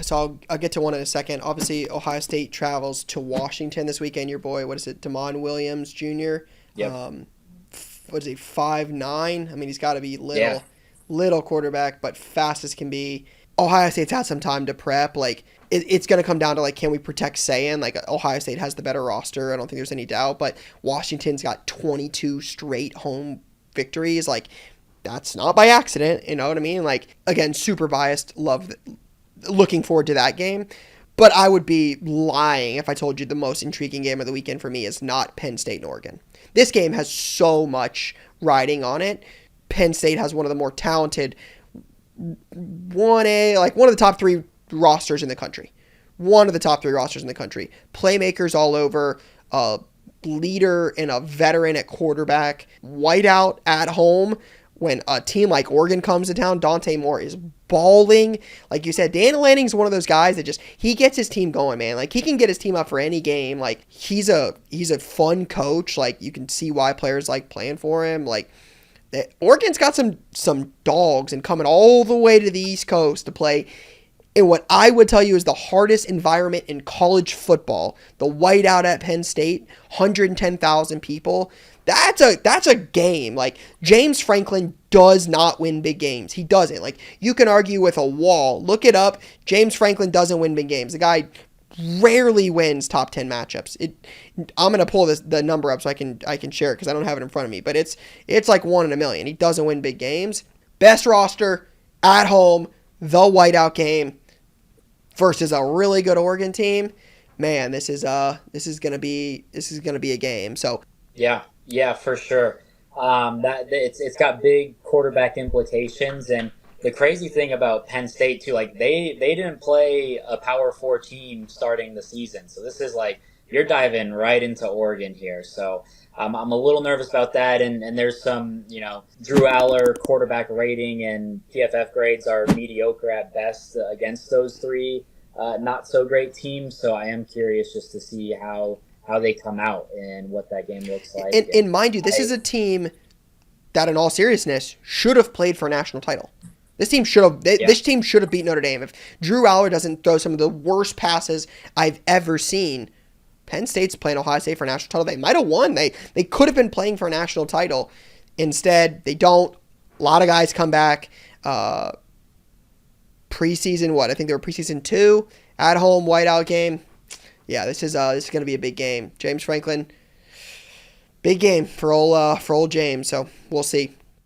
So I'll get to one in a second. Obviously, Ohio State travels to Washington this weekend. Your boy, what is it, Damon Williams Jr. Yep. Um, what is he, 5'9"? I mean, he's got to be Yeah. little quarterback, but fast as can be. Ohio State's had some time to prep. Like, it's going to come down to, like, can we protect Sayan? Like, Ohio State has the better roster. I don't think there's any doubt. But Washington's got 22 straight home victories. Like, that's not by accident. You know what I mean? Like, again, super biased. Looking forward to that game. But I would be lying if I told you the most intriguing game of the weekend for me is not Penn State and Oregon. This game has so much riding on it. Penn State has one of the more talented 1A, like one of the top three rosters in the country. One of the top three rosters in the country. Playmakers all over, a leader and a veteran at quarterback. Whiteout at home. When a team like Oregon comes to town, Dante Moore is balling. Like you said, Dan Lanning's one of those guys that just he gets his team going, man. Like he can get his team up for any game. Like he's a fun coach. Like you can see why players like playing for him. Like Oregon's got some dogs and coming all the way to the East Coast to play in what I would tell you is the hardest environment in college football. The whiteout at Penn State, 110,000 people. That's a game. Like James Franklin does not win big games. He doesn't. Like you can argue with a wall. Look it up. James Franklin doesn't win big games. The guy rarely wins top 10 matchups. I'm gonna pull the number up so I can share it because I don't have it in front of me. But it's like 1 in a million. He doesn't win big games. Best roster at home. The whiteout game versus a really good Oregon team. Man, this is gonna be a game. So Yeah. Yeah, for sure. That it's got big quarterback implications, and the crazy thing about Penn State too, like they didn't play a Power Four team starting the season, so this is like you're diving right into Oregon here. So I'm a little nervous about that, and there's some Drew Aller quarterback rating and PFF grades are mediocre at best against those three not so great teams. So I am curious just to see how they come out and what that game looks like. and And mind you, this is a team that, in all seriousness, should have played for a national title. This team should have. Yeah, This team should have beat Notre Dame. If Drew Aller doesn't throw some of the worst passes I've ever seen, Penn State's playing Ohio State for a national title. They might have won. They could have been playing for a national title. Instead, they don't. A lot of guys come back. Preseason, what? I think they were preseason 2 at home whiteout game. Yeah, this is going to be a big game. James Franklin, big game for old James. So we'll see.